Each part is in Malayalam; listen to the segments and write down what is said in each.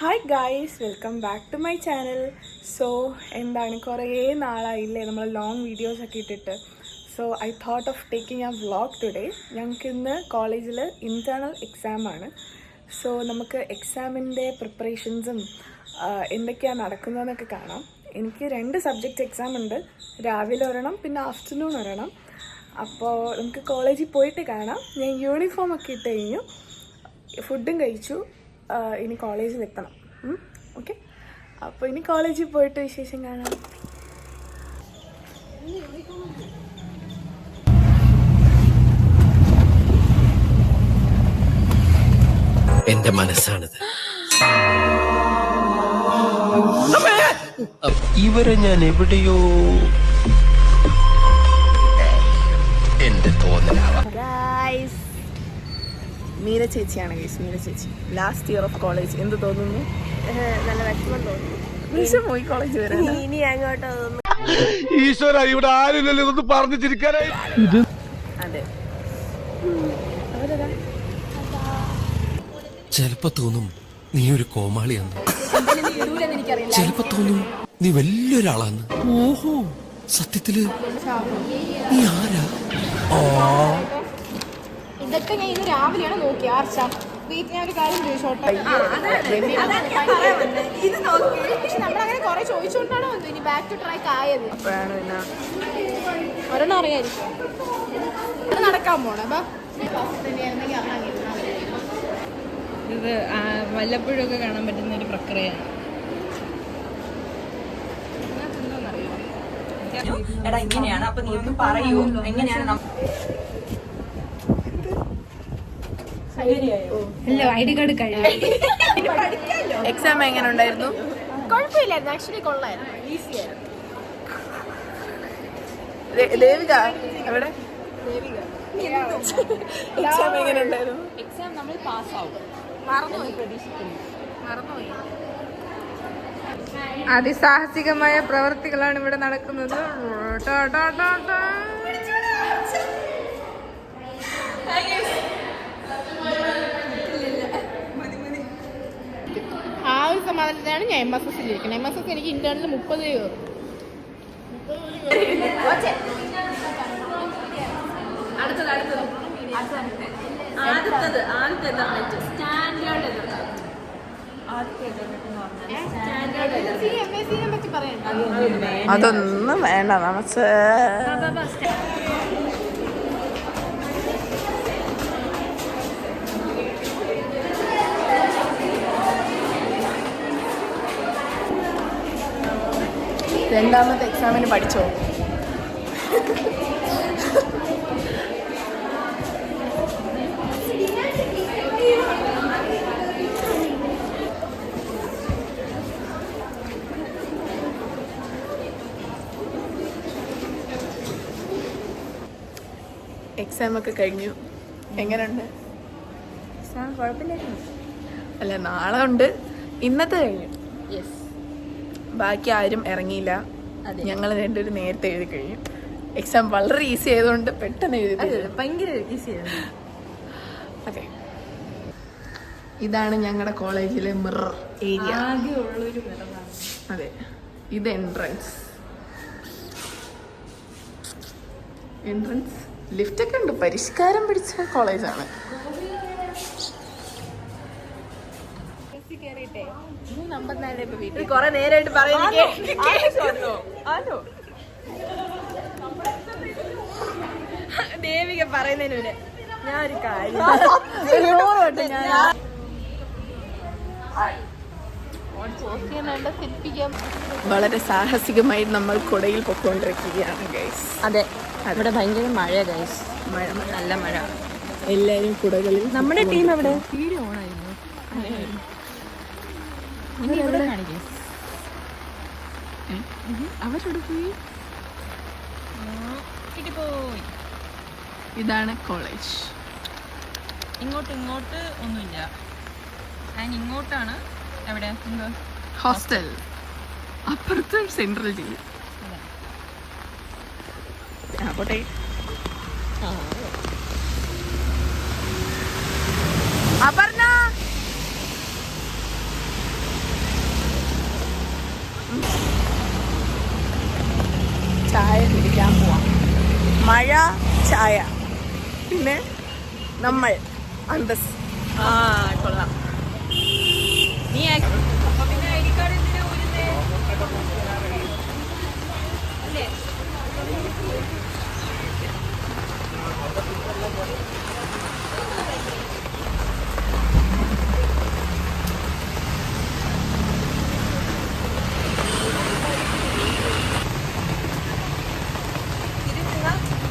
Hi guys, welcome back to my channel. So എന്താണ്, കുറേ നാളായില്ലേ നമ്മൾ ലോങ് വീഡിയോസൊക്കെ ഇട്ടിട്ട്. So I thought of taking a vlog today. ഞങ്ങൾക്ക് ഇന്ന് കോളേജിൽ ഇൻറ്റേർണൽ എക്സാമാണ്. സോ നമുക്ക് എക്സാമിൻ്റെ പ്രിപ്പറേഷൻസും എന്തൊക്കെയാണ് നടക്കുന്നതെന്നൊക്കെ കാണാം. എനിക്ക് 2 സബ്ജക്റ്റ് എക്സാം ഉണ്ട്. രാവിലെ ഒരെണ്ണം, പിന്നെ ആഫ്റ്റർനൂൺ ഒരെണ്ണം. അപ്പോൾ നമുക്ക് കോളേജിൽ പോയിട്ട് കാണാം. ഞാൻ യൂണിഫോം ഒക്കെ ഇട്ട് കഴിഞ്ഞു, ഫുഡും കഴിച്ചു. ഇനി കോളേജിൽ എത്തണം. ഓക്കെ, അപ്പോൾ ഇനി കോളേജിൽ പോയിട്ട് വിശേഷം കാണാം. എന്റെ മനസ്സാണിത്. ഇവരെ ഞാൻ എവിടെയോ എന്റെ തോന്നലാവാം. മീര ചേച്ചിയാണ് ഗൈസ്, മീര ചേച്ചി. Last year of college. എന്ത് തോന്നുന്നു? നല്ല വിഷമം തോന്നുന്നു. നിമിഷം പോയി കോളേജ് വരാൻ. ഇനി അങ്ങോട്ട് ഈശ്വര, ഇവിടെ ആരുമില്ലല്ലോ ഇതൊന്ന് പറഞ്ഞു ചിരിക്കാനായി. അതെ, ചെലപ്പോ തോന്നും നീ ഒരു കോമാളിയാന്ന്, ചെലപ്പോ തോന്നും നീ വലിയൊരാളാന്ന്. ഓഹോ, സത്യത്തില് നീ ആരാ? ഇതൊക്കെ ഞാൻ ഇന്ന് രാവിലെയാണ് നോക്കി. വീട്ടിൽ ഞാൻ ഒരു കാര്യം ചോദിച്ചോട്ടെ. പക്ഷെ നമ്മളങ്ങനെ കുറെ ചോദിച്ചോണ്ടാണോ ഇനി ബാക്ക് ടു ട്രാക്ക് ആയത്? ഒരെണ്ണം അറിയായിരിക്കും. നടക്കാൻ പോണേ. ഇത് വല്ലപ്പോഴും ഒക്കെ കാണാൻ പറ്റുന്ന ഒരു പ്രക്രിയയാണ്. എടാ ഇങ്ങനെയാണ്, അപ്പൊ നീ ഒന്ന് പറയൂ എങ്ങനെയാണ്. ഐഡി കാർഡ് കഴിയും. എക്സാം എങ്ങനെ ഉണ്ടായിരുന്നു? കുഴപ്പമില്ലായിരുന്നു, ആക്ച്വലി കൊള്ളായിരുന്നു, ഈസി ആയിരുന്നു. ദേവിക എവിടെ? എക്സാം എങ്ങനെ ഉണ്ടായിരുന്നു? എക്സാം നമ്മൾ പാസ്സാവും. മറന്നുപോയി. അതിസാഹസികമായ പ്രവൃത്തികളാണ് ഇവിടെ നടക്കുന്നത്. ആ ഒരു സമാധാനത്തിലാണ് ഞാൻ MSS ഇരിക്കുന്നത്. MSS എനിക്ക് ഇന്റേണൽ 30 കയറും. അതൊന്നും വേണ്ട നമുക്ക്. രണ്ടാമത്തെ എക്സാമിന് പഠിച്ചോ? എക്സാം ഒക്കെ കഴിഞ്ഞു. എങ്ങനെയുണ്ട്? കുഴപ്പമില്ലായിരുന്നു. അല്ല, നാളെ ഉണ്ട്. ഇന്നത്തെ കഴിഞ്ഞു. യെസ്. ബാക്കി ആരും ഇറങ്ങിയില്ല. ഞങ്ങൾ രണ്ടുപേരും നേരത്തെ എഴുതി കഴിഞ്ഞു. എക്സാം വളരെ ഈസി ആയതുകൊണ്ട് പെട്ടെന്ന് എഴുതി. ഭയങ്കര ഈസി ആയിരുന്നു. അതെ, ഇതാണ് ഞങ്ങളുടെ കോളേജിലെ മിറർ ഏരിയ. അതെ, ഇത് എൻട്രൻസ്. ലിഫ്റ്റ് ഒക്കെ ഉണ്ട്. പരിഷ്കാരം പിടിച്ച കോളേജാണ്. കൊറേ നേരമായിട്ട് പറയുന്നത് ദേവിക പറയുന്നതിന് ഞാനൊരു കാര്യം വളരെ സാഹസികമായി നമ്മൾ കുടയിൽ പൊക്കോണ്ടിരിക്കുകയാണ് ഗൈസ്. അതെ, ഇവിടെ ഭയങ്കര മഴ ഗൈസ്. മഴ, നല്ല മഴ. എല്ലാരും കുടകളിൽ. നമ്മുടെ ടീം എവിടെ? അവരോട് പോയി. ഇതാണ് കോളേജ്. ഇങ്ങോട്ട് ഒന്നുമില്ല. ഞാൻ ഇങ്ങോട്ടാണ്. എവിടെ? ഹോസ്റ്റൽ അപ്പുറത്ത് സെൻട്രൽ ജയിൽ. പോട്ടെ. അപർണ മഴ, ചായ, പിന്നെ നമ്മൾ അന്തസ്. കൊള്ളാം. നീ അപ്പൊ പിന്നെ ഐ ഡി കാർഡ് എന്തിനാ ഊരുന്നേ? അല്ലേ?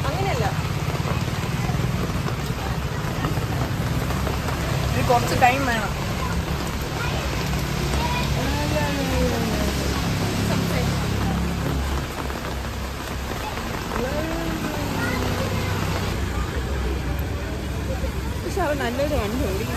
അങ്ങനെയല്ല, ഇത് കുറച്ച് ടൈം വേണം. പക്ഷെ അവൻ നല്ലൊരു വണ്ടി ഓടിക്കും.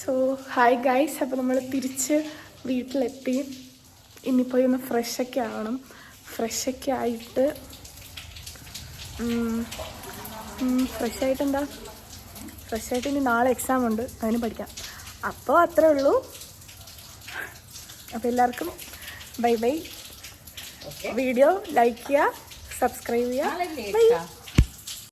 സോ ഹായ് ഗൈസ്, അപ്പോൾ നമ്മൾ തിരിച്ച് വീട്ടിലെത്തി. ഇനിയിപ്പോൾ ഒന്ന് ഫ്രഷൊക്കെ ആവണം. ഫ്രഷൊക്കെ ആയിട്ട് ഫ്രഷായിട്ട് ഇനി നാളെ എക്സാം ഉണ്ട്, അതിന് പഠിക്കാം. അപ്പോൾ അത്രേ ഉള്ളൂ. അപ്പോൾ എല്ലാവർക്കും ബൈ ബൈ. വീഡിയോ ലൈക്ക് ചെയ്യുക, സബ്സ്ക്രൈബ് ചെയ്യുക. ബൈ.